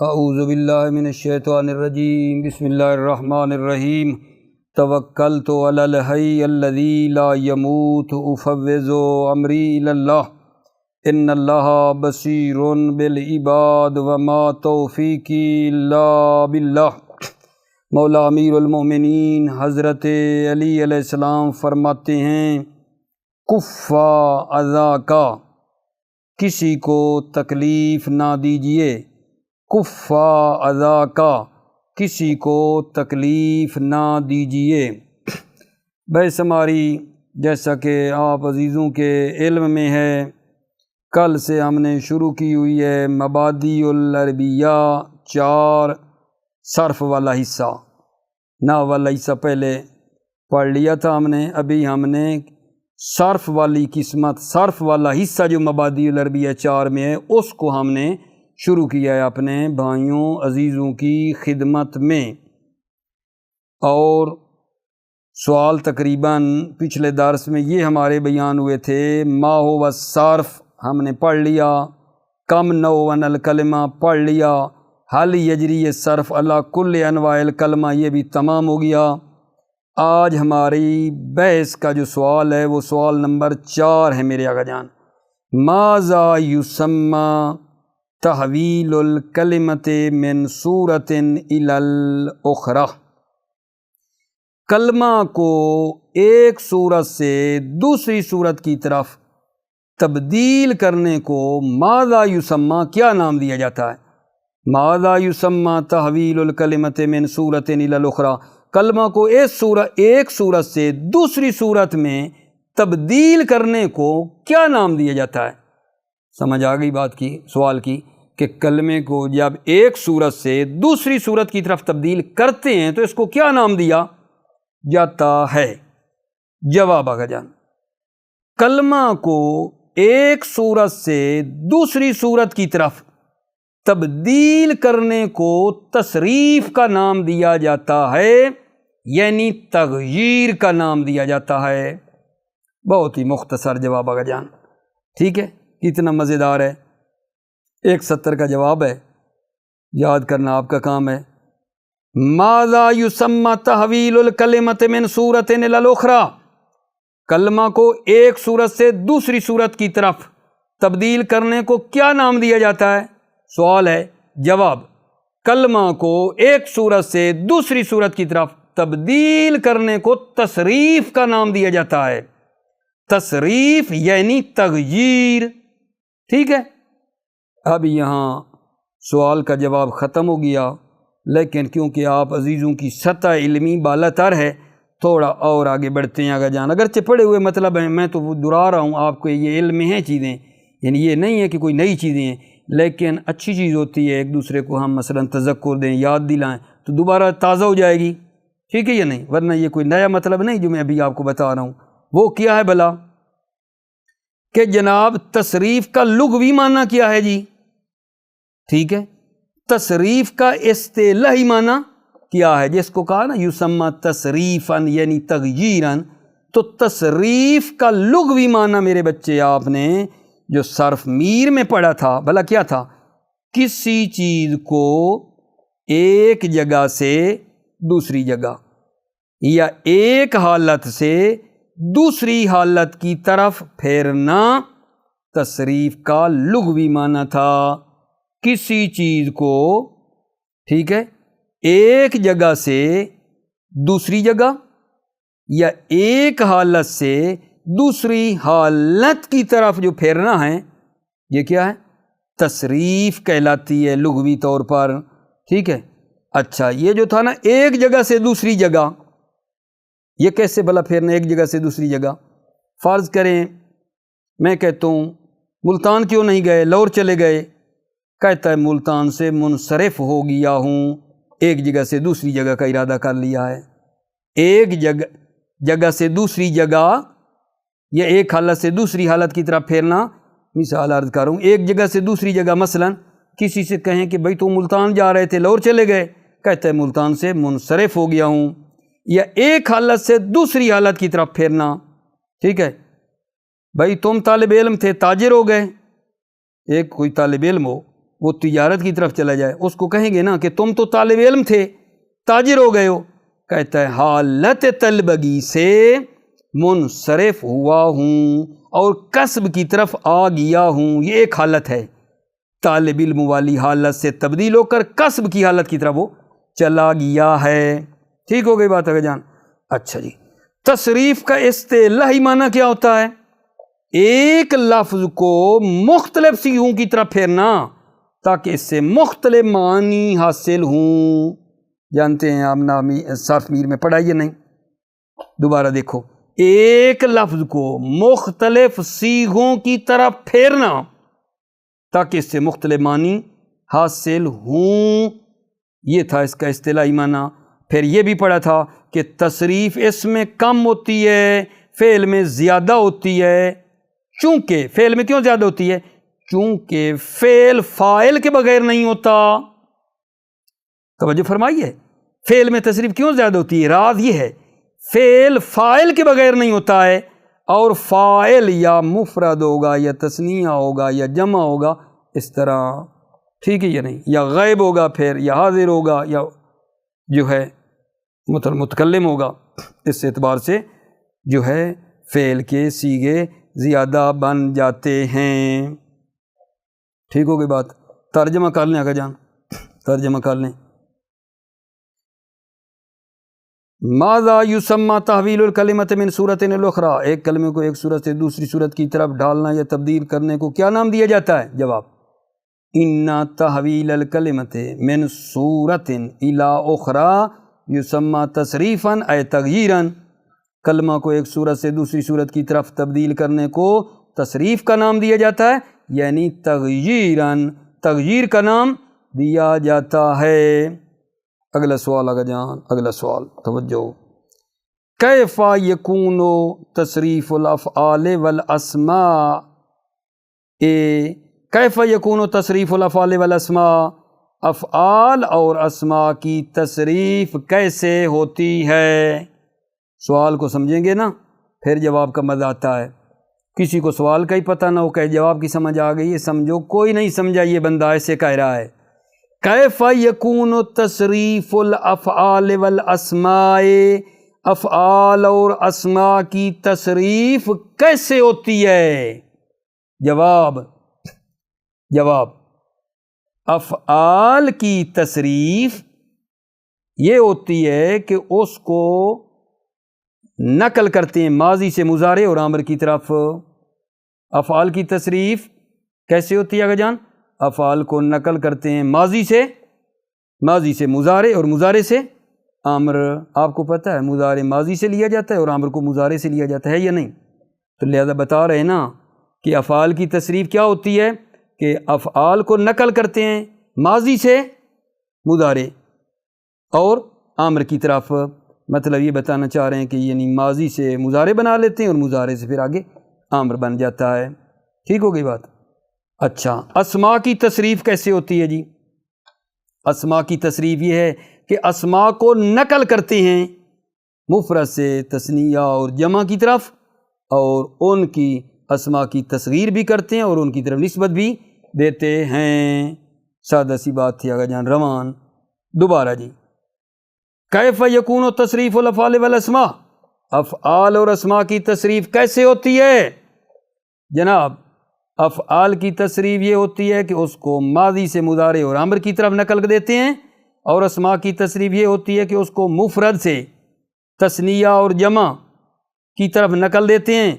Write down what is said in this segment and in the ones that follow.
اعوذ باللہ من الشیطان الرجیم بسم اللہ الرحمن الرحیم توکلت علی الحی الذی لا یموت افوض امری الی اللہ ان اللہ بصیر بالعباد وما توفیقی الا باللہ۔ مولا امیر المومنین حضرت علی علیہ السلام فرماتے ہیں کفا اذا کا، کسی کو تکلیف نہ دیجیے، کفا اذا کا، کسی کو تکلیف نہ دیجیے۔ بحث ہماری جیسا کہ آپ عزیزوں کے علم میں ہے، کل سے ہم نے شروع کی ہوئی ہے مبادئ العربیہ 4 صرف والا حصہ، نحو والا حصہ پہلے پڑھ لیا تھا ہم نے، ابھی ہم نے صرف والی قسمت، صرف والا حصہ جو مبادئ العربیہ 4 میں ہے اس کو ہم نے شروع کیا ہے اپنے بھائیوں عزیزوں کی خدمت میں۔ اور سوال تقریباً پچھلے درس میں یہ ہمارے بیان ہوئے تھے، ما ہو الصرف ہم نے پڑھ لیا، کم نوع الکلمہ پڑھ لیا، حل یجری الصرف علی کل انواع الکلمہ یہ بھی تمام ہو گیا۔ آج ہماری بحث کا جو سوال ہے وہ سوال نمبر 4 ہے میرے آقا جان، ماذا یسمی تحویل الکلمۃ من صورت الی الاخری، کلمہ کو ایک صورت سے دوسری صورت کی طرف تبدیل کرنے کو ماذا یسمی کیا نام دیا جاتا ہے؟ ماذا یسمی تحویل الکلمۃ من صورت الی الاخری، کلمہ کو ایک صورت سے دوسری صورت میں تبدیل کرنے کو کیا نام دیا جاتا ہے؟ سمجھ آ گئی بات کی، سوال کی کہ کلمے کو جب ایک صورت سے دوسری صورت کی طرف تبدیل کرتے ہیں تو اس کو کیا نام دیا جاتا ہے؟ جواب آگا جان، کلمہ کو ایک صورت سے دوسری صورت کی طرف تبدیل کرنے کو تصریف کا نام دیا جاتا ہے، یعنی تغییر کا نام دیا جاتا ہے۔ بہت ہی مختصر جواب آگا جان، ٹھیک ہے، کتنا مزیدار ہے، 170 کا جواب ہے، یاد کرنا آپ کا کام ہے۔ ماذا یسمی تحویل الکلمۃ من صورت الی الاخری، کلمہ کو ایک صورت سے دوسری صورت کی طرف تبدیل کرنے کو کیا نام دیا جاتا ہے؟ سوال ہے، جواب، کلمہ کو ایک صورت سے دوسری صورت کی طرف تبدیل کرنے کو تصریف کا نام دیا جاتا ہے۔ تصریف یعنی تغییر، ٹھیک ہے۔ اب یہاں سوال کا جواب ختم ہو گیا، لیکن کیونکہ آپ عزیزوں کی سطح علمی بالا تر ہے، تھوڑا اور آگے بڑھتے ہیں آگا جان۔ اگرچہ پڑھے ہوئے مطلب ہیں، میں تو وہ دہرا رہا ہوں آپ کو، یہ علم میں ہیں چیزیں، یعنی یہ نہیں ہے کہ کوئی نئی چیزیں ہیں، لیکن اچھی چیز ہوتی ہے ایک دوسرے کو ہم مثلا تذکر دیں، یاد دلائیں تو دوبارہ تازہ ہو جائے گی، ٹھیک ہے یا نہیں؟ ورنہ یہ کوئی نیا مطلب نہیں جو میں ابھی آپ کو بتا رہا ہوں۔ وہ کیا ہے بھلا کہ جناب تصریف کا لغوی معنی کیا ہے جی؟ ٹھیک ہے، تصریف کا اصطلاحی معنی کیا ہے؟ جس کو کہا نا یسمی تصریفاً یعنی تغییراً، تو تصریف کا لغوی معنی میرے بچے آپ نے جو صرف میر میں پڑھا تھا بھلا کیا تھا؟ کسی چیز کو ایک جگہ سے دوسری جگہ یا ایک حالت سے دوسری حالت کی طرف پھیرنا تصریف کا لغوی معنی تھا۔ کسی چیز کو، ٹھیک ہے، ایک جگہ سے دوسری جگہ یا ایک حالت سے دوسری حالت کی طرف جو پھیرنا ہے یہ کیا ہے؟ تصریف کہلاتی ہے لغوی طور پر، ٹھیک ہے۔ اچھا، یہ جو تھا نا ایک جگہ سے دوسری جگہ، یہ کیسے بھلا پھیرنا ایک جگہ سے دوسری جگہ؟ فرض کریں میں کہتا ہوں ملتان کیوں نہیں گئے، لاہور چلے گئے، کہتا ہے ملتان سے منصرف ہو گیا ہوں، ایک جگہ سے دوسری جگہ کا ارادہ کر لیا ہے۔ ایک جگہ سے دوسری جگہ یا ایک حالت سے دوسری حالت کی طرف پھیرنا، مثال عرض کر رہا ہوں، ایک جگہ سے دوسری جگہ، مثلا کسی سے کہیں کہ بھائی تو ملتان جا رہے تھے لاہور چلے گئے، کہتا ہے ملتان سے منصرف ہو گیا ہوں، یا ایک حالت سے دوسری حالت کی طرف پھیرنا، ٹھیک ہے۔ بھائی تم طالب علم تھے، تاجر ہو گئے، ایک کوئی طالب علم ہو وہ تجارت کی طرف چلا جائے، اس کو کہیں گے نا کہ تم تو طالب علم تھے، تاجر ہو گئے ہو، کہتا ہے حالت طلبگی سے منصرف ہوا ہوں اور کسب کی طرف آ گیا ہوں، یہ ایک حالت ہے۔ طالب علم والی حالت سے تبدیل ہو کر کسب کی حالت کی طرف وہ چلا گیا ہے۔ ٹھیک ہو گئی بات اگر جان؟ اچھا جی، تصریف کا اصطلاحی معنی کیا ہوتا ہے؟ ایک لفظ کو مختلف صیغوں کی طرف پھیرنا تاکہ اس سے مختلف معنی حاصل ہوں۔ جانتے ہیں آپ نامی صرف میر میں پڑھائیے نہیں، دوبارہ دیکھو، ایک لفظ کو مختلف صیغوں کی طرف پھیرنا تاکہ اس سے مختلف معنی حاصل ہوں، یہ تھا اس کا اصطلاحی معنی۔ پھر یہ بھی پڑھا تھا کہ تصریف اس میں کم ہوتی ہے، فعل میں زیادہ ہوتی ہے۔ چونکہ فعل میں کیوں زیادہ ہوتی ہے؟ چونکہ فعل فاعل کے بغیر نہیں ہوتا۔ توجہ فرمائیے، فعل میں تصریف کیوں زیادہ ہوتی ہے؟ راز یہ ہے، فعل فاعل کے بغیر نہیں ہوتا ہے، اور فاعل یا مفرد ہوگا یا تثنیہ ہوگا یا جمع ہوگا، اس طرح، ٹھیک ہے یا نہیں، یا غائب ہوگا پھر، یا حاضر ہوگا، یا جو ہے متکلم ہوگا۔ اس اعتبار سے جو ہے فعل کے صیغے زیادہ بن جاتے ہیں۔ ٹھیک ہو گئی بات؟ ترجمہ کر لیں اگر جان، ترجمہ کر لیں۔ ماذا یسمى تحویل الکلمۃ من صورت الاخری، ایک کلمے کو ایک صورت سے دوسری صورت کی طرف ڈھالنا یا تبدیل کرنے کو کیا نام دیا جاتا ہے؟ جواب، ان تحویل الکلمۃ من صورت الی اخری یسمى تصریفا ای تغییرا، کلمہ کو ایک صورت سے دوسری صورت کی طرف تبدیل کرنے کو تصریف کا نام دیا جاتا ہے، یعنی تغییراً، تغییر کا نام دیا جاتا ہے۔ اگلا سوال اگر جان، اگلا سوال توجہ، کیف یکون تصریف الافعال والاسماء، کیف یکون تصریف الافعال والاسماء، افعال اور اسماء کی تصریف کیسے ہوتی ہے؟ سوال کو سمجھیں گے نا پھر جواب کا مزہ آتا ہے۔ کسی کو سوال کا ہی پتہ نہ ہو کہ جواب کی سمجھ آ گئی ہے، سمجھو کوئی نہیں سمجھا، یہ بندہ ایسے کہہ رہا ہے، کیف یکون تصریف الافعال والاسماء، افعال اور اسماء کی تصریف کیسے ہوتی ہے؟ جواب، افعال کی تصریف یہ ہوتی ہے کہ اس کو نقل کرتے ہیں ماضی سے مضارع اور امر کی طرف۔ افعال کی تصریف کیسے ہوتی ہے اگر جان؟ افعال کو نقل کرتے ہیں ماضی سے مضارع اور مضارع سے امر۔ آپ کو پتہ ہے مضارع ماضی سے لیا جاتا ہے اور امر کو مضارع سے لیا جاتا ہے یا نہیں؟ تو لہذا بتا رہے ہیں نا کہ افعال کی تصریف کیا ہوتی ہے کہ افعال کو نقل کرتے ہیں ماضی سے مضارع اور امر کی طرف۔ مطلب یہ بتانا چاہ رہے ہیں کہ یعنی ماضی سے مضارع بنا لیتے ہیں اور مضارع سے پھر آگے امر بن جاتا ہے۔ ٹھیک ہو گئی بات؟ اچھا، اسماء کی تصریف کیسے ہوتی ہے جی؟ اسماء کی تصریف یہ ہے کہ اسماء کو نقل کرتے ہیں مفرد سے تثنیہ اور جمع کی طرف، اور ان کی اسماء کی تصغیر بھی کرتے ہیں اور ان کی طرف نسبت بھی دیتے ہیں۔ سادہ سی بات تھی اگر جان، روان۔ دوبارہ جی، کیف یکون تصریف الافعال والاسماء، افعال اور اسماء کی تصریف کیسے ہوتی ہے؟ جناب، افعال کی تصریف یہ ہوتی ہے کہ اس کو ماضی سے مضارع اور امر کی طرف نقل دیتے ہیں، اور اسماء کی تصریف یہ ہوتی ہے کہ اس کو مفرد سے تثنیہ اور جمع کی طرف نقل دیتے ہیں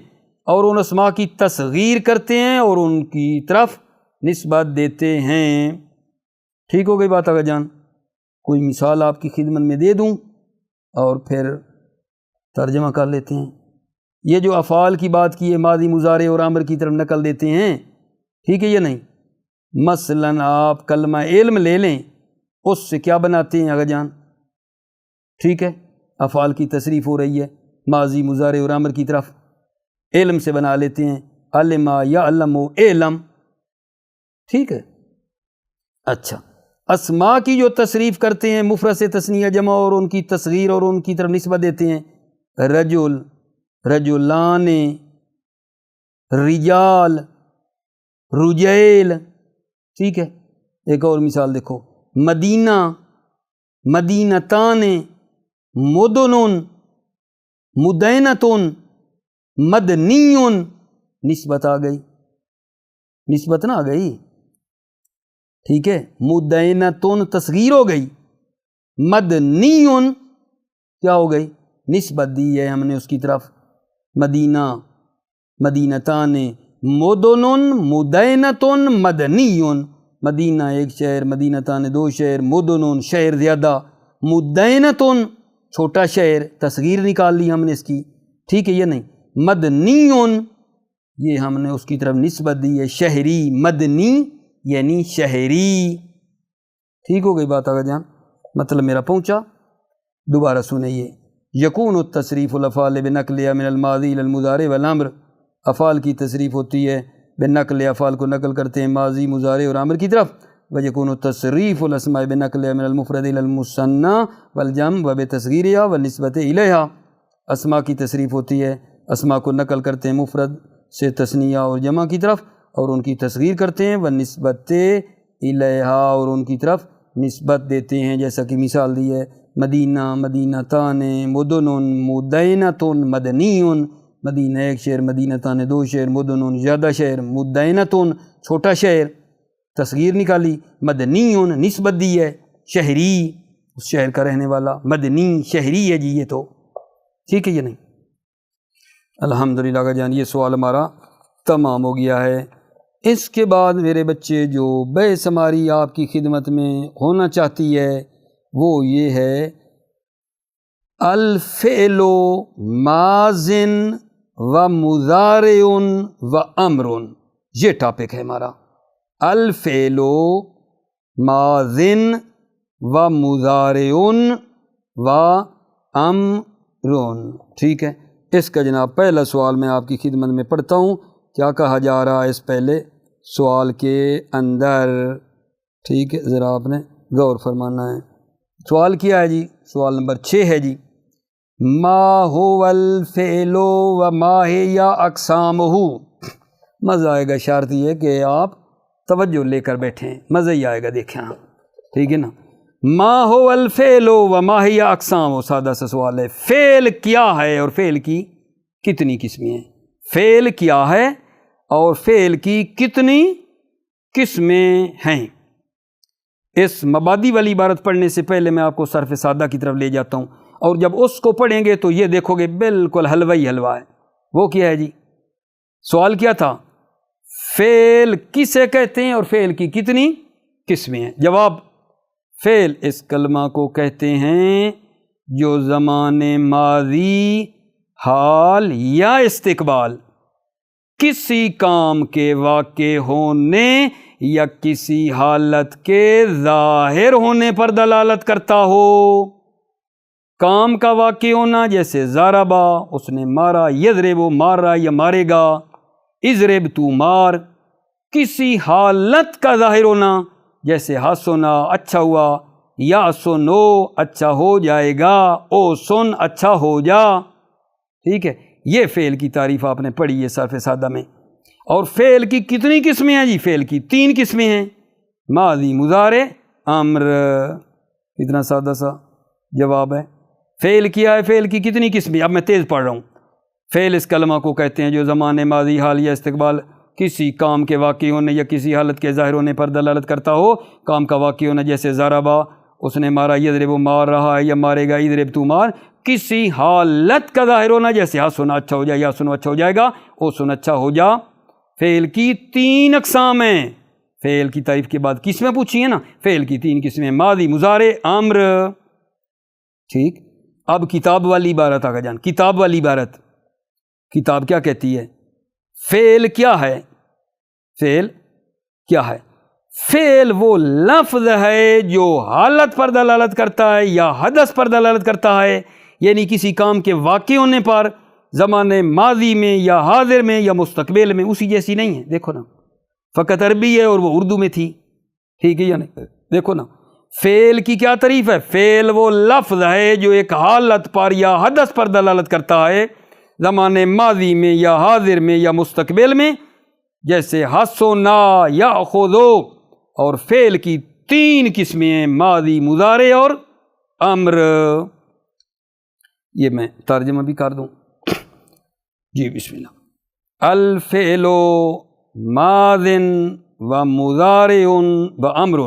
اور ان اسماء کی تصغیر کرتے ہیں اور ان کی طرف نسبت دیتے ہیں۔ ٹھیک ہو گئی بات اگر جان؟ کوئی مثال آپ کی خدمت میں دے دوں اور پھر ترجمہ کر لیتے ہیں۔ یہ جو افعال کی بات کی ہے ماضی مضارع اور امر کی طرف نقل دیتے ہیں، ٹھیک ہے یا نہیں؟ مثلاً آپ کلمہ علم لے لیں، اس سے کیا بناتے ہیں اگر جان؟ ٹھیک ہے، افعال کی تصریف ہو رہی ہے ماضی مضارع اور امر کی طرف، علم سے بنا لیتے ہیں علم یعلم علم۔ ٹھیک ہے، اچھا، اسماء کی جو تصریف کرتے ہیں مفرد سے تثنیہ جمع اور ان کی تصغیر اور ان کی طرف نسبت دیتے ہیں، رجل، رجلان، رجال، رجیل، ٹھیک ہے، ایک اور مثال دیکھو، مدینہ، مدینتان، مدن، مدینتن، مدنیون، نسبت آ گئی، نسبت نہ آ گئی، ٹھیک ہے، مدینتن تصغیر ہو گئی، مدنیون کیا ہو گئی، نسبت دی ہے ہم نے اس کی طرف، مدینہ، مدینتان، مدن، مدینتن، مدنیون، مدینہ ایک شہر، مدینتان دو شہر، مدن شہر زیادہ، مدینتن چھوٹا شہر، تصغیر نکال لی ہم نے اس کی، ٹھیک ہے یہ نہیں، مدنیون یہ ہم نے اس کی طرف نسبت دی ہے، شہری، مدنی یعنی شہری، ٹھیک ہو گئی بات آگے جان، مطلب میرا پہنچا، دوبارہ سنیں یہ، یکون التصریف الافعال بنقلها من الماضی الى المضارع والامر، افعال کی تصریف ہوتی ہے بنقل، افعال کو نقل کرتے ہیں ماضی، مضارع اور امر کی طرف، ویکون التصریف الاسماء بنقلها من المفرد الى المثنى والجمع وبتصغیرها والنسبة الیہا، اسماء کی تصریف ہوتی ہے، اسماء کو نقل کرتے ہیں مفرد سے تثنیہ اور جمع کی طرف اور ان کی تصغیر کرتے ہیں، والنسبت الیہا اور ان کی طرف نسبت دیتے ہیں، جیسا کہ مثال دی ہے، مدینہ، مدینتان، مدن، مدینتن، مدنیون، مدینہ ایک شہر، مدینتان دو شہر، مدن زیادہ شہر، مدینتن چھوٹا شہر، تصغیر نکالی، مدنیون نسبت دی ہے، شہری اس شہر کا رہنے والا، مدنی شہری ہے جی یہ تو، ٹھیک ہے یہ نہیں، الحمدللہ کا جان یہ سوال ہمارا تمام ہو گیا ہے۔ اس کے بعد میرے بچے جو بحث ہماری آپ کی خدمت میں ہونا چاہتی ہے وہ یہ ہے الفعل ماضٍ و مضارع و امر، یہ ٹاپک ہے ہمارا، الفعل ماضٍ و مضارع و امر، ٹھیک ہے۔ اس کا جناب پہلا سوال میں آپ کی خدمت میں پڑھتا ہوں، کیا کہا جا رہا ہے اس پہلے سوال کے اندر، ٹھیک ہے، ذرا آپ نے غور فرمانا ہے۔ سوال کیا ہے جی؟ سوال نمبر 6 ہے جی، ما هو الفعل و ما هي اقسامه، مزہ آئے گا، شرط یہ ہے کہ آپ توجہ لے کر بیٹھیں، مزہ ہی آئے گا، دیکھیں آپ، ٹھیک ہے نا۔ ما هو الفعل و ما هي اقسامه، سادہ سا سوال ہے، فعل کیا ہے اور فعل کی کتنی قسمیں ہیں، فعل کیا ہے اور فعل کی کتنی قسمیں ہیں۔ اس مبادی والی عبارت پڑھنے سے پہلے میں آپ کو صرف سادہ کی طرف لے جاتا ہوں، اور جب اس کو پڑھیں گے تو یہ دیکھو گے بالکل حلوہ ہی حلوہ ہے۔ وہ کیا ہے جی؟ سوال کیا تھا؟ فعل کسے کہتے ہیں اور فعل کی کتنی قسمیں ہیں؟ جواب، فعل اس کلمہ کو کہتے ہیں جو زمان ماضی، حال یا استقبال کسی کام کے واقع ہونے یا کسی حالت کے ظاہر ہونے پر دلالت کرتا ہو۔ کام کا واقع ہونا جیسے ضربا، اس نے مارا، یضرب مار رہا یا مارے گا، اضرب تو مار۔ کسی حالت کا ظاہر ہونا جیسے حسنا اچھا ہوا، یا سنو اچھا ہو جائے گا، او سن اچھا ہو جا، ٹھیک ہے۔ یہ فعل کی تعریف آپ نے پڑھی ہے صرف سادہ میں۔ اور فعل کی کتنی قسمیں ہیں جی؟ فعل کی 3 قسمیں ہیں، ماضی، مضارع، امر۔ کتنا سادہ سا جواب ہے۔ فعل کیا ہے، فعل کی کتنی قسمیں؟ اب میں تیز پڑھ رہا ہوں۔ فعل اس کلمہ کو کہتے ہیں جو زمان ماضی، حال یا استقبال کسی کام کے واقع ہونے یا کسی حالت کے ظاہر ہونے پر دلالت کرتا ہو۔ کام کا واقع ہونا جیسے ضربا، اس نے مارا، یضرب مار رہا ہے یا مارے گا، اضرب تو مار۔ کسی حالت کا ظاہر ہونا جیسے ہاں سنا اچھا ہو جائے، یا سنو اچھا ہو جائے گا، او سن اچھا ہو جا۔ فعل کی 3 اقسام ہیں۔ فعل کی تعریف کے بعد قسمیں پوچھی ہیں نا، فعل کی 3 قسمیں، ماضی، مضارع، امر، ٹھیک۔ اب کتاب والی عبارت آگے جان، کتاب والی عبارت، کتاب کیا کہتی ہے؟ فعل کیا ہے؟ فعل کیا ہے؟ فعل وہ لفظ ہے جو حالت پر دلالت کرتا ہے یا حدث پر دلالت کرتا ہے، یعنی کسی کام کے واقع ہونے پر زمان ماضی میں یا حاضر میں یا مستقبل میں، اسی جیسی نہیں ہے۔ دیکھو نا، فقط عربی ہے اور وہ اردو میں تھی، ٹھیک ہے یا نہیں؟ دیکھو نا، فعل کی کیا تعریف ہے؟ فعل وہ لفظ ہے جو ایک حالت پر یا حدث پر دلالت کرتا ہے زمان ماضی میں یا حاضر میں یا مستقبل میں، جیسے حسنا یاخذو، اور فعل کی 3 قسمیں ہیں، ماضی، مضارع اور امر۔ یہ میں ترجمہ بھی کر دوں، جی بسم اللہ۔ الفعل ماض و مضارع و امر،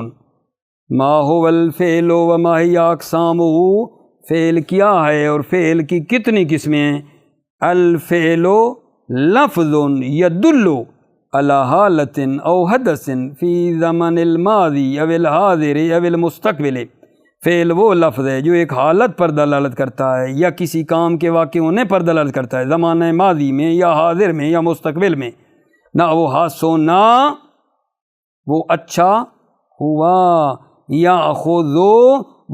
ما هو الفعل وما هي اقسامه، فعل کیا ہے اور فعل کی کتنی قسمیں ہیں؟ الفعل لفظ يدل على حالت او حدث فی زمن الماضی او الحاضر او المستقبل، فعل وہ لفظ ہے جو ایک حالت پر دلالت کرتا ہے یا کسی کام کے واقع ہونے پر دلالت کرتا ہے، زمانہ ماضی میں یا حاضر میں یا مستقبل میں، نہ وہ حادثہ نہ وہ اچھا ہوا، یا اخذو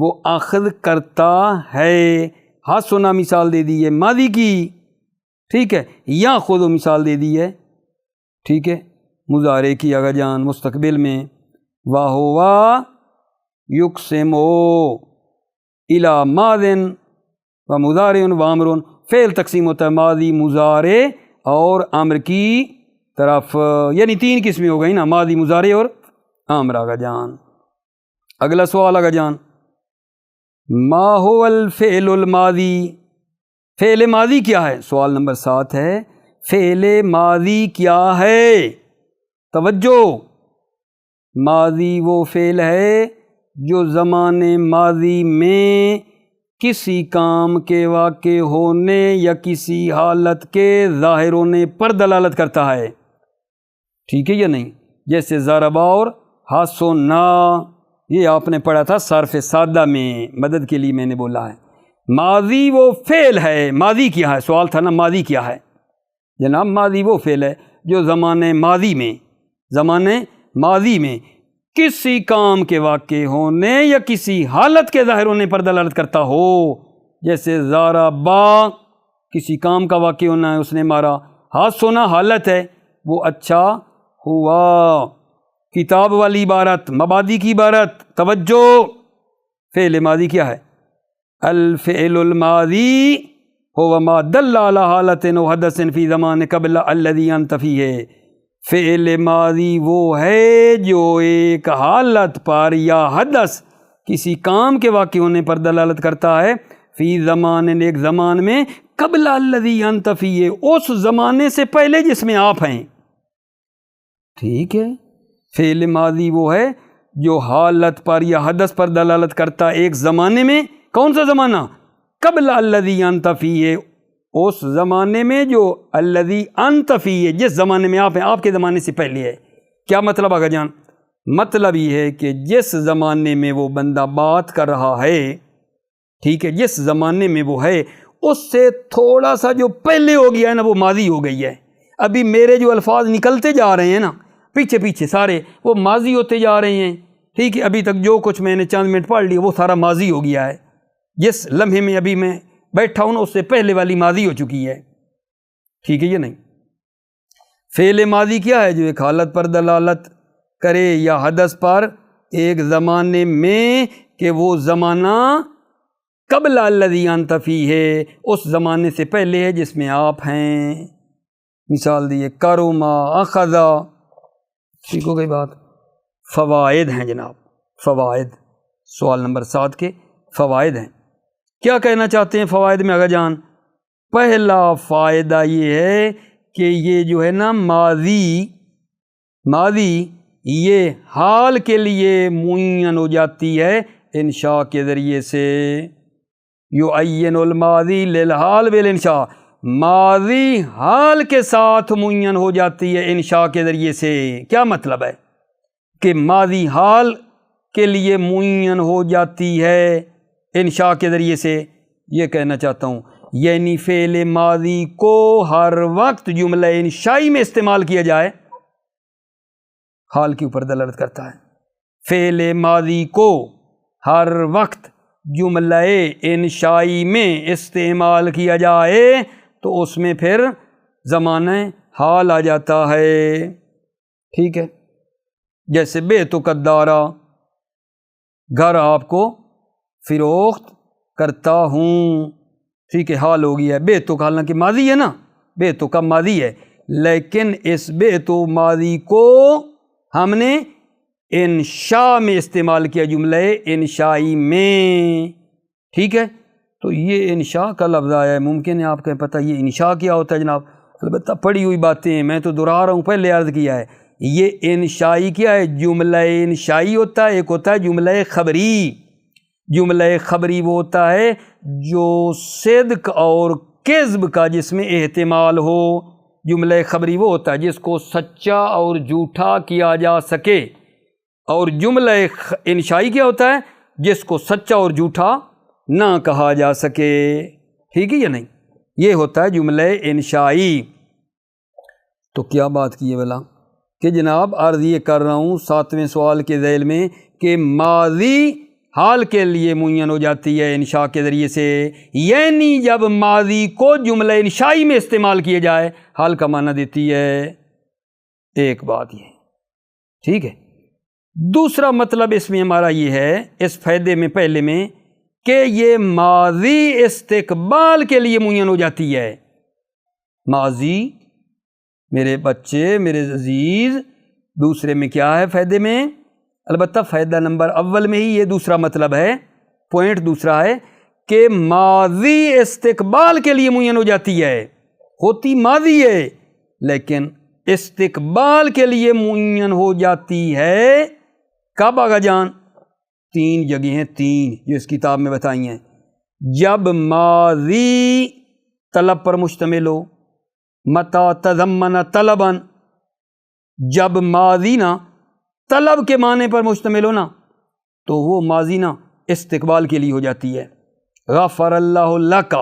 وہ اخذ کرتا ہے، حادثہ نہ مثال دے دی ہے ماضی کی، ٹھیک ہے، یا خود مثال دے دی ہے، ٹھیک ہے، مضارع کی اگر جان مستقبل میں، واہوا یقسمو الی ماضٍ و مضارع و امر، فعل تقسیم ہوتا ہے ماضی، مضارع اور امر کی طرف، یعنی 3 قسمیں ہو گئی نا، ماضی، مضارع اور امر آگا جان۔ اگلا سوال آگا جان، ما هو الفعل الماضی، فعل ماضی کیا ہے؟ سوال نمبر 7 ہے، فعل ماضی کیا ہے؟ توجہ، ماضی وہ فعل ہے جو زمانے ماضی میں کسی کام کے واقع ہونے یا کسی حالت کے ظاہر ہونے پر دلالت کرتا ہے، ٹھیک ہے یا نہیں؟ جیسے ضربہ اور حسنا، یہ آپ نے پڑھا تھا صرف سادہ میں، مدد کے لیے میں نے بولا ہے۔ ماضی وہ فعل ہے، ماضی کیا ہے؟ سوال تھا نا ماضی کیا ہے جناب؟ ماضی وہ فعل ہے جو زمانے ماضی میں کسی کام کے واقع ہونے یا کسی حالت کے ظاہر ہونے پر دلالت کرتا ہو، جیسے ضربا کسی کام کا واقع ہونا ہے، اس نے مارا، حسنا حالت ہے وہ اچھا ہوا، کتاب والی عبارت، مبادی کی عبارت، توجہ، فعل ماضی کیا ہے؟ الفعل الماضی هو ما دل على حالت و حدث فی زمان قبل الذی انت فیہ، فعل ماضی وہ ہے جو ایک حالت پر یا حدث کسی کام کے واقع ہونے پر دلالت کرتا ہے، فی زمان ایک زمان میں، قبل الذی انت فیہ اس زمانے سے پہلے جس میں آپ ہیں، ٹھیک ہے۔ فعل ماضی وہ ہے جو حالت پر یا حدث پر دلالت کرتا ہے ایک زمانے میں، کون سا زمانہ؟ قبل الذی انت فیہ اس زمانے میں جو الذی انت فیہ جس زمانے میں آپ ہیں، آپ کے زمانے سے پہلے ہے۔ کیا مطلب آگا جان؟ مطلب یہ ہے کہ جس زمانے میں وہ بندہ بات کر رہا ہے، ٹھیک ہے، جس زمانے میں وہ ہے اس سے تھوڑا سا جو پہلے ہو گیا ہے نا وہ ماضی ہو گئی ہے۔ ابھی میرے جو الفاظ نکلتے جا رہے ہیں نا پیچھے سارے وہ ماضی ہوتے جا رہے ہیں، ٹھیک ہے، ابھی تک جو کچھ میں نے چند منٹ پڑھ لیا وہ سارا ماضی ہو گیا ہے، جس لمحے میں ابھی میں بیٹھا ہوں اس سے پہلے والی ماضی ہو چکی ہے، ٹھیک ہے یا نہیں؟ فعل ماضی کیا ہے؟ جو ایک حالت پر دلالت کرے یا حدث پر ایک زمانے میں کہ وہ زمانہ قبل الذی انت فیہ اس زمانے سے پہلے ہے جس میں آپ ہیں۔ مثال دیے، کرما، اخذا، ٹھیک ہو گئی بات۔ فوائد ہیں جناب، فوائد، سوال نمبر 7 کے فوائد ہیں۔ کیا کہنا چاہتے ہیں فوائد میں آگا جان؟ پہلا فائدہ یہ ہے کہ یہ جو ہے نا ماضی یہ حال کے لیے معین ہو جاتی ہے انشاء کے ذریعے سے، یعین الماضی للحال بالانشاء، ماضی حال کے ساتھ معین ہو جاتی ہے انشاء کے ذریعے سے۔ کیا مطلب ہے؟ کہ ماضی حال کے لیے معین ہو جاتی ہے انشاء کے ذریعے سے، یہ کہنا چاہتا ہوں، یعنی فعل ماضی کو ہر وقت جملہ انشائی میں استعمال کیا جائے حال کے اوپر دلالت کرتا ہے۔ فعل ماضی کو ہر وقت جملہ انشائی میں استعمال کیا جائے تو اس میں پھر زمانہ حال آ جاتا ہے، ٹھیک ہے۔ جیسے بیتک الدارا، گھر آپ کو فروخت کرتا ہوں، ٹھیک ہے، حال ہو گیا ہے۔ بیتک حالانکہ ماضی ہے نا، بیتک کا ماضی ہے، لیکن اس بیتو ماضی کو ہم نے انشاء میں استعمال کیا، جملہ انشائی میں، ٹھیک ہے۔ تو یہ انشاء کا لفظ آیا ہے، ممکن ہے آپ کو پتہ یہ انشاء کیا ہوتا ہے جناب، البتہ پڑھی ہوئی باتیں ہیں، میں تو دہرا رہا ہوں، پہلے عرض کیا ہے یہ انشائی کیا ہے، جملہ انشائی ہوتا ہے، ایک ہوتا ہے جملہ خبری۔ جملہ خبری وہ ہوتا ہے جو صدق اور کذب کا جس میں احتمال ہو، جملہ خبری وہ ہوتا ہے جس کو سچا اور جھوٹا کیا جا سکے، اور جملہ انشائی کیا ہوتا ہے جس کو سچا اور جھوٹا نہ کہا جا سکے، ٹھیک ہے یا نہیں، یہ ہوتا ہے جملہ انشائی۔ تو کیا بات کی ہے بلا کہ جناب عرض یہ کر رہا ہوں 7ویں سوال کے ذیل میں کہ ماضی حال کے لیے معین ہو جاتی ہے انشاء کے ذریعے سے، یعنی جب ماضی کو جملہ انشائی میں استعمال کیا جائے حال کا معنی دیتی ہے، ایک بات یہ، ٹھیک ہے۔ دوسرا مطلب اس میں ہمارا یہ ہے، اس فائدے میں پہلے میں، کہ یہ ماضی استقبال کے لیے معین ہو جاتی ہے۔ ماضی میرے بچے، میرے عزیز، دوسرے میں کیا ہے فائدے میں، البتہ فائدہ نمبر اول میں ہی یہ دوسرا مطلب ہے، پوائنٹ دوسرا ہے کہ ماضی استقبال کے لیے معین ہو جاتی ہے، ہوتی ماضی ہے لیکن استقبال کے لیے معین ہو جاتی ہے۔ کب آگا جان؟ 3 جگہیں ہیں، 3 جو اس کتاب میں بتائی ہیں۔ جب ماضی طلب پر مشتمل ہو، متا تضمن طلبا، جب ماضی نا طلب کے معنی پر مشتمل ہو نا تو وہ ماضی نا استقبال کے لیے ہو جاتی ہے۔ غفر اللہ لک،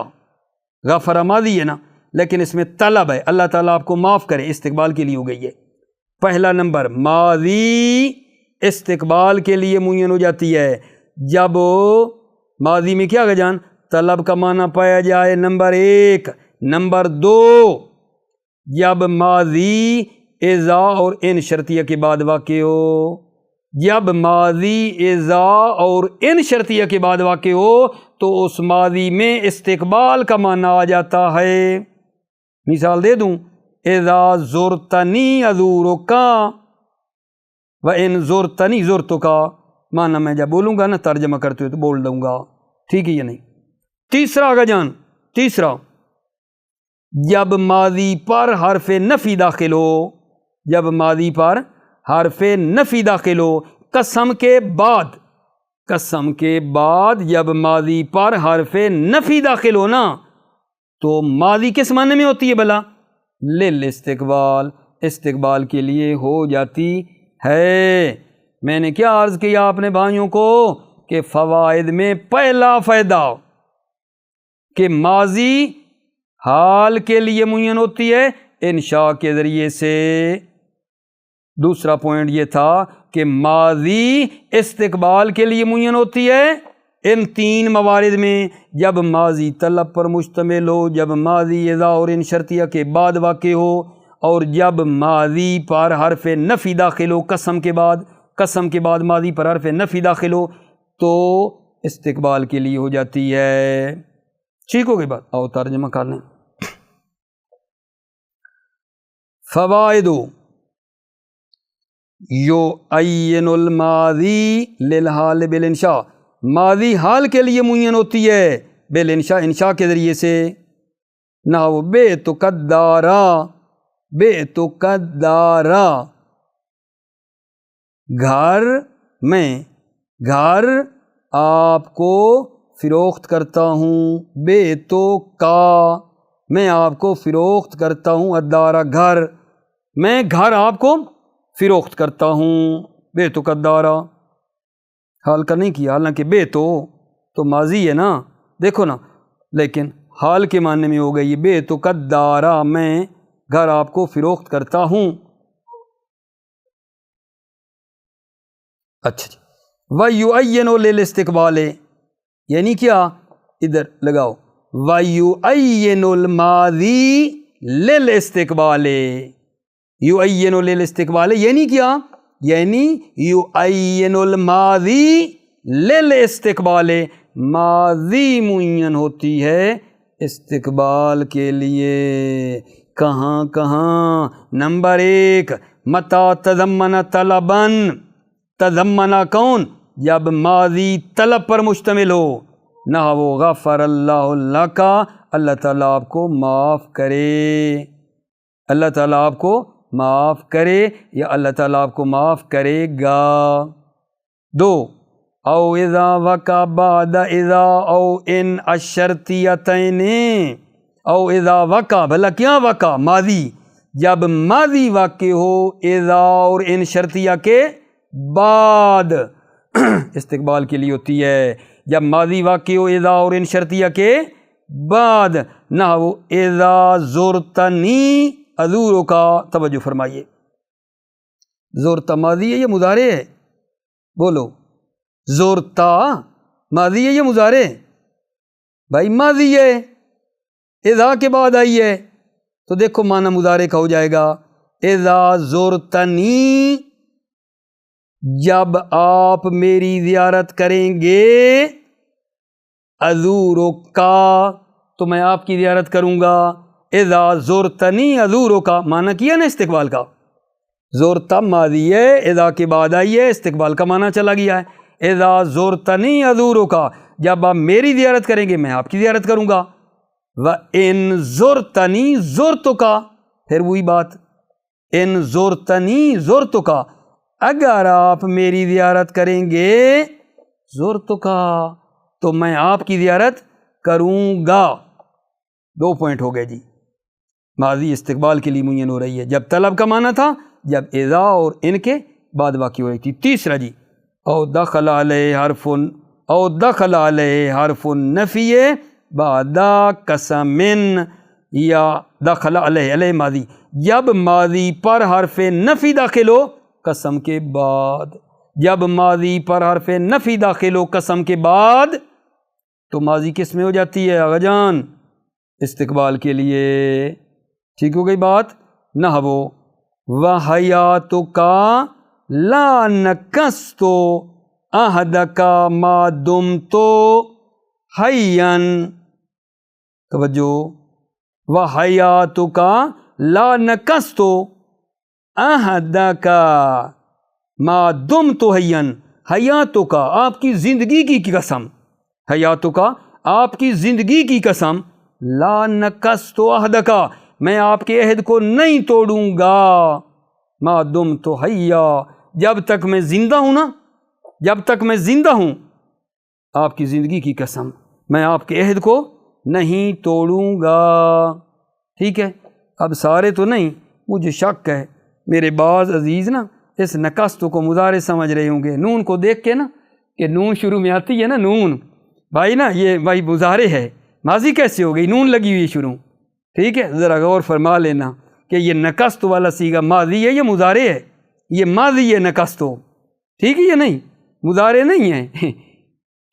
غفر ماضی ہے نا لیکن اس میں طلب ہے، اللہ تعالیٰ آپ کو معاف کرے، استقبال کے لیے ہو گئی ہے۔ پہلا نمبر ماضی استقبال کے لیے معین ہو جاتی ہے جب ماضی میں کیا جان طلب کا معنی پایا جائے، نمبر 1۔ نمبر 2، جب ماضی اذا اور ان شرطیہ کے بعد واقع ہو، جب ماضی اذا اور ان شرطیہ کے بعد واقع ہو تو اس ماضی میں استقبال کا معنی آ جاتا ہے۔ مثال دے دوں، اذا زرتنی ازورک وان زرتنی زرتک، معنی میں جب بولوں گا نا ترجمہ کرتے ہوئے تو بول دوں گا، ٹھیک ہے یا نہیں۔ تیسرا آگا جان، تیسرا، جب ماضی پر حرف نفی داخل ہو، جب ماضی پر حرف نفی داخل ہو، قسم کے بعد، قسم کے بعد جب ماضی پر حرف نفی داخل ہو نا تو ماضی کس معنی میں ہوتی ہے بلا؟ للاستقبال، استقبال کے لیے ہو جاتی ہے۔ میں نے کیا عرض کیا اپنے بھائیوں کو کہ فوائد میں پہلا فائدہ کہ ماضی حال کے لیے معین ہوتی ہے انشاء کے ذریعے سے۔ دوسرا پوائنٹ یہ تھا کہ ماضی استقبال کے لیے معین ہوتی ہے ان 3 موارد میں، جب ماضی طلب پر مشتمل ہو، جب ماضی اذا اور ان شرطیہ کے بعد واقع ہو، اور جب ماضی پر حرف نفی داخل ہو قسم کے بعد، قسم کے بعد ماضی پر حرف نفی داخل ہو تو استقبال کے لیے ہو جاتی ہے۔ ٹھیک ہو گئی بات؟ آؤ ترجمہ کر لیں۔ فوائد یعین الماضی للحال بالانشاء، ماضی حال کے لیے معین ہوتی ہے بالانشاء، انشاء کے ذریعے سے۔ نحو بیتک الدارا، بیتک الدارا، گھر میں، گھر آپ کو فروخت کرتا ہوں، بیتک، میں آپ کو فروخت کرتا ہوں، الدارا، گھر، میں گھر آپ کو فروخت کرتا ہوں، بیتک الدارا، حال کا نہیں کیا، حالانکہ بیتو تو ماضی ہے نا، دیکھو نا، لیکن حال کے معنی میں ہو گئی بیتک الدارا، میں گھر آپ کو فروخت کرتا ہوں۔ اچھا جی، وَيُعَيِّنُ لِلِاسْتِقْبَالِ، یعنی کیا، ادھر لگاؤ، وَيُعَيِّنُ الْمَاضِي لِلِاسْتِقْبَالِ، یعین للاستقبال یعنی کیا، یعنی یعین الماضی للاستقبال، ماضی معین ہوتی ہے استقبال کے لیے۔ کہاں کہاں؟ نمبر 1، متا تضمن طلباً، تضمنا کون؟ جب ماضی طلب پر مشتمل ہو، نحو غفر اللہ لک، اللہ تعالیٰ آپ کو معاف کرے، اللہ تعالیٰ آپ کو معاف کرے یا اللہ تعالیٰ آپ کو معاف کرے گا۔ 2 او اذا وقع بعد اذا او ان الشرطیتین، او اذا وقع، بھلا کیا وقع؟ ماضی، جب ماضی واقع ہو اذا اور ان شرطیہ کے بعد، استقبال کے لیے ہوتی ہے، جب ماضی واقع ہو اذا اور ان شرطیہ کے بعد، نحو اذا زرتنی ازورو کا، توجہ فرمائیے، زرتا ماضی ہے یا مضارع ہے؟ بولو، زرتا ماضی ہے یا مضارع؟ بھائی ماضی ہے، اذا کے بعد آئی ہے تو دیکھو معنی مضارع کا ہو جائے گا، اذا زرتنی، جب آپ میری زیارت کریں گے، ازورو کا، تو میں آپ کی زیارت کروں گا، اذا زرتنی ازورو کا، معنی کیا نا استقبال کا، زرتا ماضی ہے، اذا کے بعد آئی ہے، استقبال کا معنی چلا گیا ہے، اذا زرتنی ازورو کا، جب آپ میری زیارت کریں گے میں آپ کی زیارت کروں گا، وَإِن زُرْتَنِي زُرْتُكَ، پھر وہی بات، ان زُرْتَنِي زُرْتُكَ، اگر آپ میری زیارت کریں گے، زُرْتُكَ، تو میں آپ کی زیارت کروں گا۔ 2 پوائنٹ ہو گئے جی، ماضی استقبال کے لیے معین ہو رہی ہے، جب طلب کا معنی تھا، جب اذا اور ان کے بعد واقع ہو رہی تھی۔ تیسرا جی، او دخل علیہ حرف، او دخل علیہ حرف النفی بعد قسم، یا دخل علیہ، علیہ ماضی، جب ماضی پر حرف نفی داخل ہو قسم کے بعد، جب ماضی پر حرف نفی داخل ہو قسم کے بعد، تو ماضی کس میں ہو جاتی ہے آغا جان؟ استقبال کے لیے، ٹھیک ہو گئی بات؟ نحو وَحَیَاتُکَ لَا نَکَسْتُ عَہْدَکَ مَا دُمْتُ حَیًّا، توجہ، وَحَیَاتُکَ لَا نَکَسْتُ عَہْدَکَ مَا دُمْتُ حَیًّا، حیاتُکَ، آپ کی زندگی کی قسم، حیاتُکَ، آپ کی زندگی کی قسم، لا نَکَسْتُ عَہْدَکَ، میں آپ کے عہد کو نہیں توڑوں گا، ما دمت حیا، جب تک میں زندہ ہوں نا، جب تک میں زندہ ہوں، آپ کی زندگی کی قسم، میں آپ کے عہد کو نہیں توڑوں گا۔ ٹھیک ہے، اب سارے تو نہیں، مجھے شک ہے میرے بعض عزیز نا اس نکست کو مضارع سمجھ رہے ہوں گے، نون کو دیکھ کے نا، کہ نون شروع میں آتی ہے نا، نون بھائی نا، یہ بھائی مضارع ہے، ماضی کیسے ہو گئی؟ نون لگی ہوئی شروع، ٹھیک ہے، ذرا غور فرما لینا کہ یہ نکست والا صیغہ ماضی ہے یا مضارع ہے؟ یہ ماضی ہے نکست، ٹھیک ہے یا نہیں؟ مضارع نہیں ہے،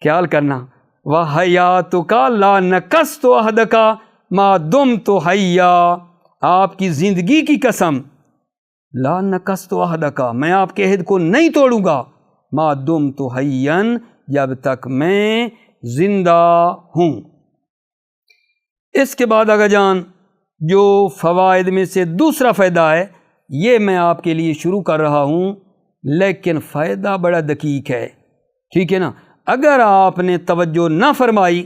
خیال کرنا۔ وَحَیَاتُکَ لَا نَکَسْتُ عَہْدَکَ مَا دُمْتُ حَیًّا، آپ کی زندگی کی قسم، لا نَکَسْتُ عَہْدَکَ، میں آپ کے عہد کو نہیں توڑوں گا، مَا دُمْتُ حَیًّا، جب تک میں زندہ ہوں۔ اس کے بعد آگا جان، جو فوائد میں سے دوسرا فائدہ ہے، یہ میں آپ کے لیے شروع کر رہا ہوں، لیکن فائدہ بڑا دقیق ہے، ٹھیک ہے نا؟ اگر آپ نے توجہ نہ فرمائی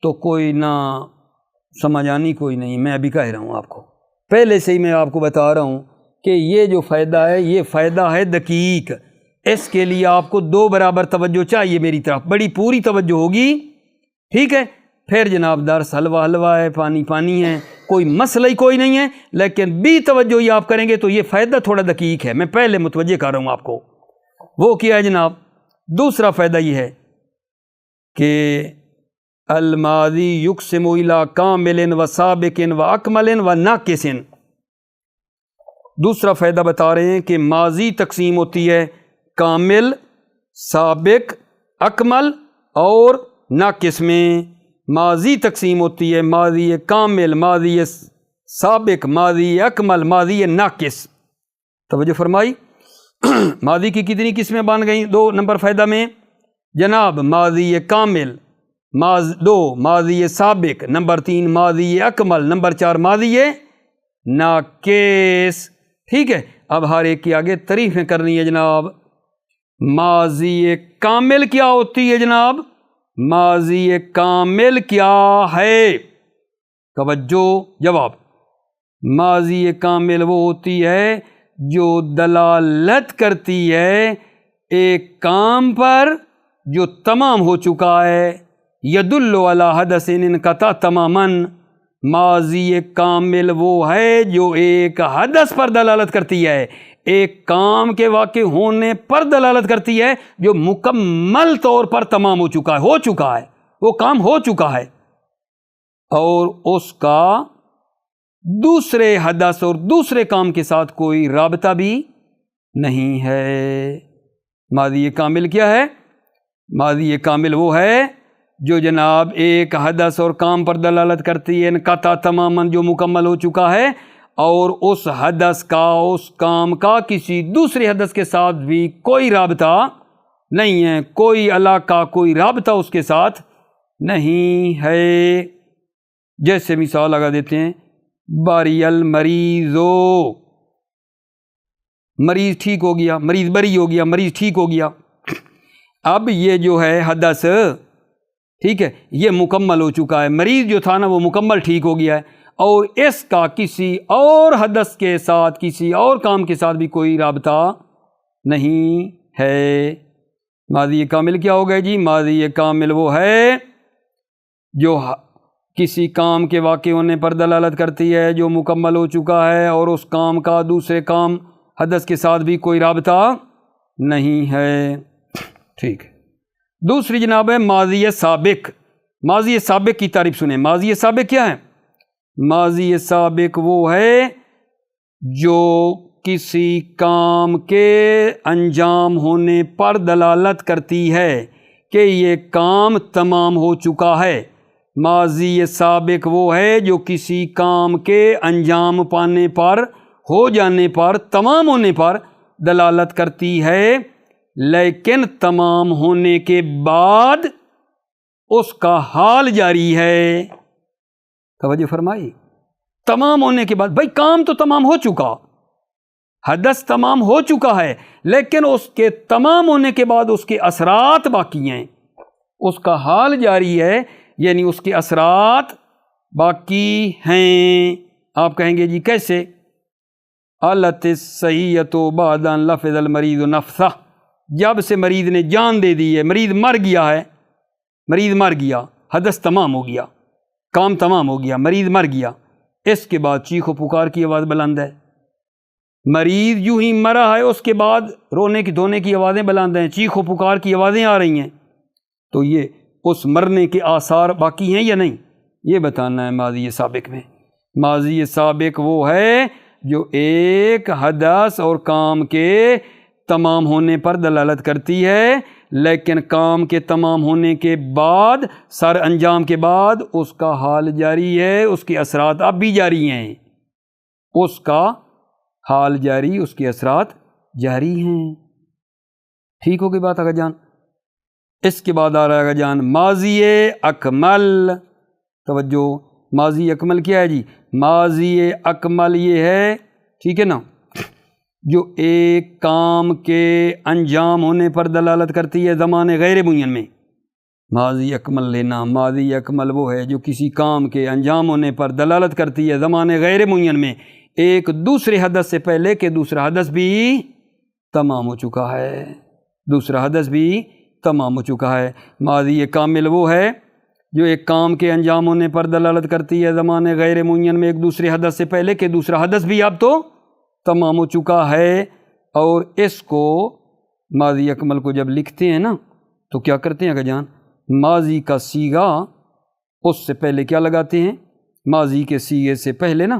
تو کوئی نہ سمجھ آنی کوئی نہیں، میں ابھی کہہ رہا ہوں آپ کو، پہلے سے ہی میں آپ کو بتا رہا ہوں کہ یہ جو فائدہ ہے، یہ فائدہ ہے دقیق، اس کے لیے آپ کو 2 برابر توجہ چاہیے میری طرف، بڑی پوری توجہ ہوگی، ٹھیک ہے؟ پھر جناب درس حلوہ حلوہ ہے، پانی پانی ہے، کوئی مسئلہ ہی کوئی نہیں ہے، لیکن بھی توجہ ہی آپ کریں گے تو یہ فائدہ تھوڑا دقیق ہے، میں پہلے متوجہ کر رہا ہوں آپ کو۔ وہ کیا ہے جناب؟ دوسرا فائدہ یہ ہے کہ الماضی یقسم الی کامل و سابق و اکمل و ناقص، دوسرا فائدہ بتا رہے ہیں کہ ماضی تقسیم ہوتی ہے کامل، سابق، اکمل اور ناقص میں، ماضی تقسیم ہوتی ہے ماضی کامل، ماضی سابق، ماضی اکمل، ماضی ناقص، توجہ فرمائی۔ ماضی کی کتنی قسمیں بن گئیں 2 نمبر فائدہ میں جناب؟ ماضی کامل، 2 ماضی سابق، نمبر 3 ماضی اکمل، نمبر 4 ماضی ناقص، ٹھیک ہے؟ اب ہر ایک کی آگے تعریفیں کرنی ہے جناب۔ ماضی کامل کیا ہوتی ہے جناب؟ ماضی کامل کیا ہے؟ توجہ، جواب، ماضی کامل وہ ہوتی ہے جو دلالت کرتی ہے ایک کام پر جو تمام ہو چکا ہے، یدل علی حدث انقطع تماما۔ ماضی کامل وہ ہے جو ایک حدث پر دلالت کرتی ہے، ایک کام کے واقع ہونے پر دلالت کرتی ہے جو مکمل طور پر تمام ہو چکا ہے، وہ کام ہو چکا ہے، اور اس کا دوسرے حدث اور دوسرے کام کے ساتھ کوئی رابطہ بھی نہیں ہے۔ ماضی کامل کیا ہے؟ ماضی کامل وہ ہے جو جناب ایک حدث اور کام پر دلالت کرتی ہے، انقطع تماماً، جو مکمل ہو چکا ہے، اور اس حدث کا، اس کام کا کسی دوسرے حدث کے ساتھ بھی کوئی رابطہ نہیں ہے، کوئی علاقہ، کوئی رابطہ اس کے ساتھ نہیں ہے۔ جیسے مثال لگا دیتے ہیں، باری المریضو، مریض ٹھیک ہو گیا، مریض بری ہو گیا، مریض ٹھیک ہو گیا۔ اب یہ جو ہے حدث، ٹھیک ہے، یہ مکمل ہو چکا ہے، مریض جو تھا نا وہ مکمل ٹھیک ہو گیا ہے، اور اس کا کسی اور حدث کے ساتھ، کسی اور کام کے ساتھ بھی کوئی رابطہ نہیں ہے۔ ماضی کامل کیا ہو گئے جی؟ ماضی کامل وہ ہے جو کسی کام کے واقع ہونے پر دلالت کرتی ہے جو مکمل ہو چکا ہے، اور اس کام کا دوسرے کام حدث کے ساتھ بھی کوئی رابطہ نہیں ہے۔ ٹھیک ہے، دوسری جناب ہے ماضی سابق۔ ماضی سابق کی تعریف سنیں۔ ماضی سابق کیا ہے؟ ماضی سابق وہ ہے جو کسی کام کے انجام ہونے پر دلالت کرتی ہے کہ یہ کام تمام ہو چکا ہے۔ ماضی سابق وہ ہے جو کسی کام کے انجام پانے پر، ہو جانے پر، تمام ہونے پر دلالت کرتی ہے، لیکن تمام ہونے کے بعد اس کا حال جاری ہے۔ توجہ فرمائی، تمام ہونے کے بعد، بھائی کام تو تمام ہو چکا، حدث تمام ہو چکا ہے، لیکن اس کے تمام ہونے کے بعد اس کے اثرات باقی ہیں، اس کا حال جاری ہے، یعنی اس کے اثرات باقی ہیں۔ آپ کہیں گے جی کیسے؟ علت الصحیۃ بعد ان لفظ المریض نفسہ، جب سے مریض نے جان دے دی ہے، مریض مر گیا ہے، مریض مر گیا، حدث تمام ہو گیا، کام تمام ہو گیا، مریض مر گیا، اس کے بعد چیخ و پکار کی آواز بلند ہے۔ مریض یوں ہی مرا ہے، اس کے بعد رونے کی دھونے کی آوازیں بلند ہیں، چیخ و پکار کی آوازیں آ رہی ہیں، تو یہ اس مرنے کے آثار باقی ہیں یا نہیں، یہ بتانا ہے ماضی سابق میں۔ ماضی سابق وہ ہے جو ایک حدث اور کام کے تمام ہونے پر دلالت کرتی ہے، لیکن کام کے تمام ہونے کے بعد، سر انجام کے بعد، اس کا حال جاری ہے، اس کے اثرات اب بھی جاری ہیں، اس کا حال جاری، اس کے اثرات جاری ہیں۔ ٹھیک ہو گئی بات آگا جان؟ اس کے بعد آ رہا ہے جان ماضی اکمل۔ توجہ، ماضی اکمل کیا ہے جی؟ ماضی اکمل یہ ہے، ٹھیک ہے نا، جو ایک کام کے انجام ہونے پر دلالت کرتی ہے زمانے غیر معین میں۔ ماضی اکمل لینا، ماضی اکمل وہ ہے جو کسی کام کے انجام ہونے پر دلالت کرتی ہے زمانے غیر معین میں، ایک دوسرے حدث سے پہلے کہ دوسرا حدث بھی تمام ہو چکا ہے، دوسرا حدث بھی تمام ہو چکا ہے۔ ماضی کامل وہ ہے جو ایک کام کے انجام ہونے پر دلالت کرتی ہے زمانے غیر معین میں، ایک دوسرے حدث سے پہلے کہ دوسرا حدث بھی اب تو تمام ہو چکا ہے۔ اور اس کو ماضی اکمل کو جب لکھتے ہیں نا تو کیا کرتے ہیں اگر جان؟ ماضی کا صیغہ اس سے پہلے کیا لگاتے ہیں؟ ماضی کے صیغے سے پہلے نا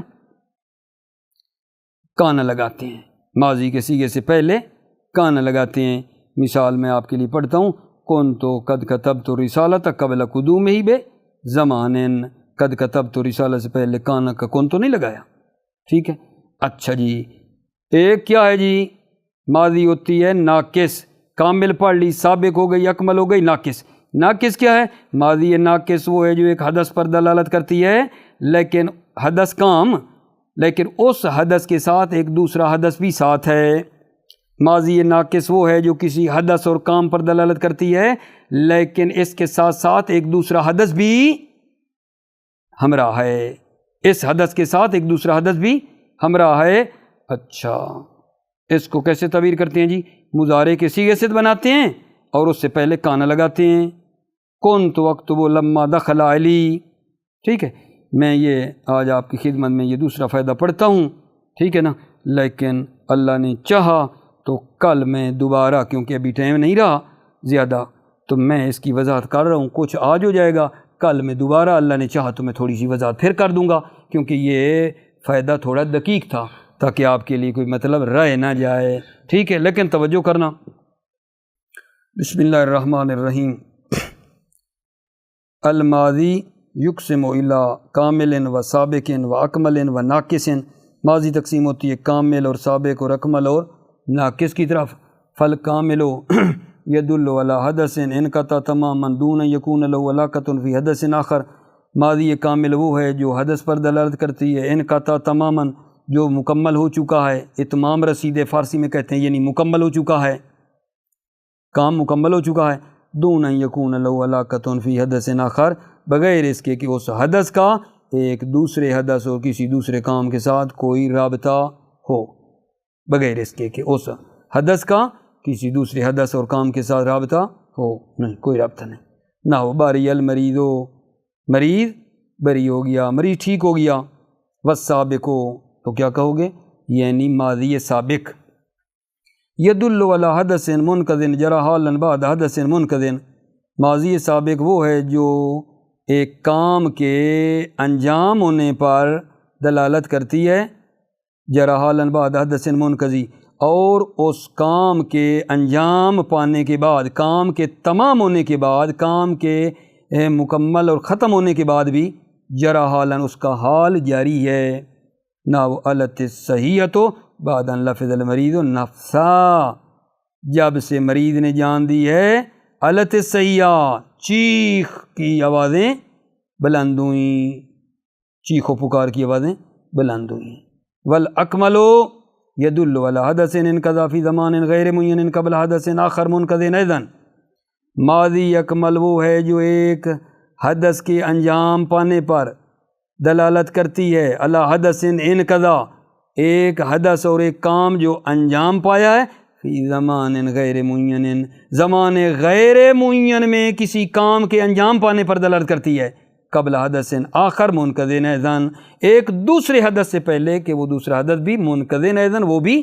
کانا لگاتے ہیں، ماضی کے صیغے سے پہلے کانا لگاتے ہیں۔ مثال میں آپ کے لیے پڑھتا ہوں، کنت قد کتبت رسالۃ قبل قدومہ بے زمان، قد کتبت رسالہ سے پہلے کانا کا کن تو نہیں لگایا، ٹھیک ہے۔ اچھا جی، ایک کیا ہے جی؟ ماضی ہوتی ہے ناقص، کامل پڑھ لی، سابق ہو گئی، اکمل ہو گئی، ناقص۔ ناقص کیا ہے؟ ماضی ناقص وہ ہے جو ایک حدث پر دلالت کرتی ہے، لیکن حدث کام، لیکن اس حدث کے ساتھ ایک دوسرا حدث بھی ساتھ ہے۔ ماضی ناقص وہ ہے جو کسی حدث اور کام پر دلالت کرتی ہے لیکن اس کے ساتھ ساتھ ایک دوسرا حدث بھی ہمراہ ہے، اس حدث کے ساتھ ایک دوسرا حدث بھی ہمراہ ہے۔ اچھا، اس کو کیسے تعبیر کرتے ہیں جی؟ مضارع کے صیغے سے بناتے ہیں اور اس سے پہلے کانا لگاتے ہیں، کنت اکتب لما دخل علی۔ ٹھیک ہے، میں یہ آج آپ کی خدمت میں یہ دوسرا فائدہ پڑھتا ہوں، ٹھیک ہے نا، لیکن اللہ نے چاہا تو کل میں دوبارہ، کیونکہ ابھی ٹائم نہیں رہا زیادہ تو میں اس کی وضاحت کر رہا ہوں، کچھ آج ہو جائے گا، کل میں دوبارہ اللہ نے چاہا تو میں تھوڑی سی وضاحت پھر کر دوں گا، کیونکہ یہ فائدہ تھوڑا دقیق تھا تاکہ آپ کے لیے کوئی مطلب رہ نہ جائے، ٹھیک ہے، لیکن توجہ کرنا۔ بسم اللہ الرحمن الرحیم۔ الماضی یقسم الی کامل و سابق و اکمل و ناقص، ماضی تقسیم ہوتی ہے کامل اور سابق اور اکمل اور ناقص کی طرف۔ فالکامل یدل علی حدث انقطع تماما دون یکون له علاقۃ فی حدث آخر، ماضی کامل وہ ہے جو حدث پر دلالت کرتی ہے، انقطع تماما جو مکمل ہو چکا ہے، اتمام رسید فارسی میں کہتے ہیں، یعنی مکمل ہو چکا ہے، کام مکمل ہو چکا ہے، دون یکون له علاقۃ فی حدث آخر، بغیر اس کے کہ اس حدث کا ایک دوسرے حدث اور کسی دوسرے کام کے ساتھ کوئی رابطہ ہو، بغیر اس کے کہ اس حدث کا کسی دوسرے حدث اور کام کے ساتھ رابطہ ہو، نہیں، کوئی رابطہ نہیں۔ نہ ہو باری المریض، مریض بری ہو گیا، مریض ٹھیک ہو گیا، والسابق تو کیا کہو گے؟ یعنی ماضی سابق۔ یدل علی حدث منقض جرى حالا بعد حدث منقض، ماضی سابق وہ ہے جو ایک کام کے انجام ہونے پر دلالت کرتی ہے، جرى حالا بعد حدث منقضی، اور اس کام کے انجام پانے کے بعد، کام کے تمام ہونے کے بعد، کام کے مکمل اور ختم ہونے کے بعد بھی جرى حالا اس کا حال جاری ہے۔ نہ علت الصحیحۃ بعد ان لفظ المریض نفسا، جب سے مریض نے جان دی ہے علت الصحیحہ، چیخ کی آوازیں بلند ہوئیں، چیخ و پکار کی آوازیں بلند ہوئیں۔ والاکمل یدل علی حدث انقضى فی زمان غیر معین قبل حدث آخر منقض ایضا، ماضی اکمل وہ ہے جو ایک حدث کے انجام پانے پر دلالت کرتی ہے، علی حدث انقضى، ایک حدث اور ایک کام جو انجام پایا ہے، فی زمان غیر معین، زمان غیر معین میں کسی کام کے انجام پانے پر دلالت کرتی ہے، قبل حدث آخر منقض ایضا، ایک دوسرے حدث سے پہلے کہ وہ دوسرا حدث بھی منقض ایضا، وہ بھی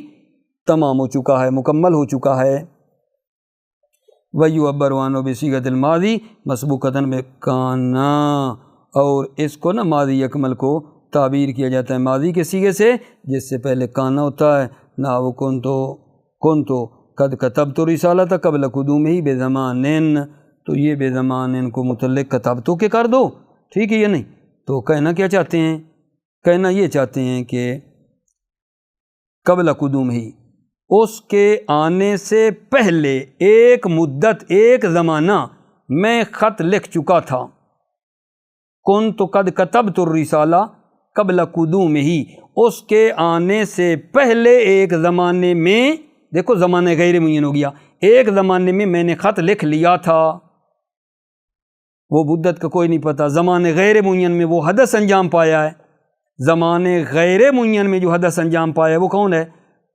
تمام ہو چکا ہے، مکمل ہو چکا ہے۔ ویعبر عنہ بصیغۃ الماضی مسبوقۃ بکانا، اور اس کو نا ماضی اکمل کو تعبیر کیا جاتا ہے ماضی کے صیغے سے جس سے پہلے کانا ہوتا ہے، نہ وہ کنتو قد کتبت رسالۃ قبل قدومہ بے زمانن، تو یہ بے زمانن کو متعلق کتبتو کے کر دو، ٹھیک ہے یا نہیں؟ تو کہنا کیا چاہتے ہیں؟ کہنا یہ چاہتے ہیں کہ قبل قدوم ہی، اس کے آنے سے پہلے ایک مدت، ایک زمانہ میں خط لکھ چکا تھا، کنت قد کتبت الرسالہ قبل قدوم ہی، اس کے آنے سے پہلے ایک زمانے میں، دیکھو زمانہ غیر معین ہو گیا، ایک زمانے میں میں نے خط لکھ لیا تھا، وہ مدت کا کوئی نہیں پتہ، زمانے غیر معین میں وہ حدث انجام پایا ہے، زمانے غیر معین میں جو حدث انجام پایا ہے وہ کون ہے؟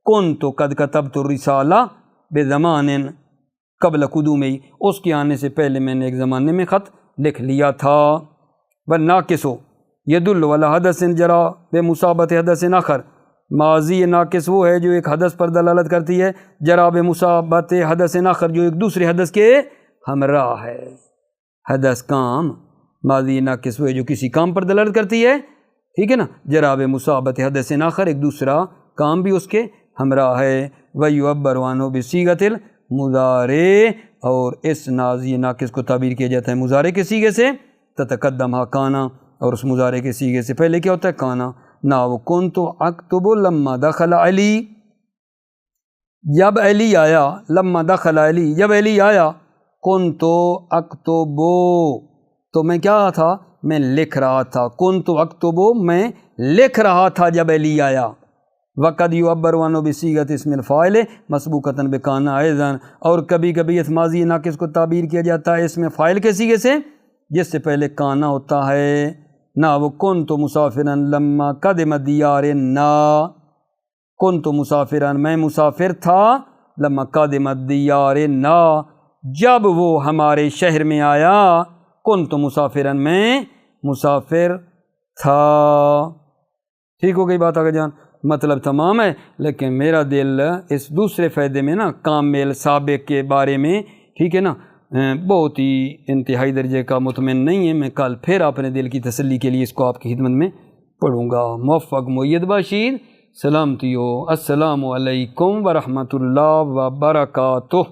کنت قد کتبت الرسالہ بزمان قبل قدوم ہی، اس کے آنے سے پہلے میں نے ایک زمانے میں خط لکھ لیا تھا۔ والناقص یدل علی حدث جرى بمصابۃ حدث آخر، ماضی ناقص وہ ہے جو ایک حدث پر دلالت کرتی ہے، جرى بمصابۃ حدث آخر، جو ایک دوسرے حدث کے ہمراہ ہے، حدث کام، ماضی ناقص وہ ہے جو کسی کام پر دلالت کرتی ہے، ٹھیک ہے نا، جرى بمصابۃ حدث آخر، ایک دوسرا کام بھی اس کے ہمراہ ہے۔ ویعبر عنہ بصیغۃ المضارع، اور اس ماضی ناقص کو تعبیر کیا جاتا ہے مضارع کے صیغے سے، تتقدمہ کانا، اور اس مضارع کے صیغے سے پہلے کیا ہوتا ہے؟ کانا۔ نحو کنت اکتب لما دخل علی، جب علی آیا، لما دخل علی، جب علی آیا، کنت اکتب، تو میں کیا تھا؟ میں لکھ رہا تھا، کنت اکتب، میں لکھ رہا تھا جب علی آیا، وقد یعبر عنہ بصیغۃ اسم الفاعل مسبوقۃ بکان ایضا، اور کبھی کبھی اس ماضی ناقص کو تعبیر کیا جاتا ہے اسم فاعل کے صیغے سے جس سے پہلے کانا ہوتا ہے. نا وہ کنت مسافرا لما قدم دیارنا، کنت مسافرا میں مسافر تھا، لما قدم دیارنا جب وہ ہمارے شہر میں آیا، کنت مسافرا میں مسافر تھا. ٹھیک ہو گئی بات آگے جان؟ مطلب تمام ہے، لیکن میرا دل اس دوسرے فائدے میں نا کامل سابق کے بارے میں ٹھیک ہے نا بہت ہی انتہائی درجے کا مطمئن نہیں ہے. میں کل پھر اپنے دل کی تسلی کے لیے اس کو آپ کی خدمت میں پڑھوں گا. موفق مؤید باشید، سلامتی ہو. السلام علیکم ورحمۃ اللہ وبرکاتہ.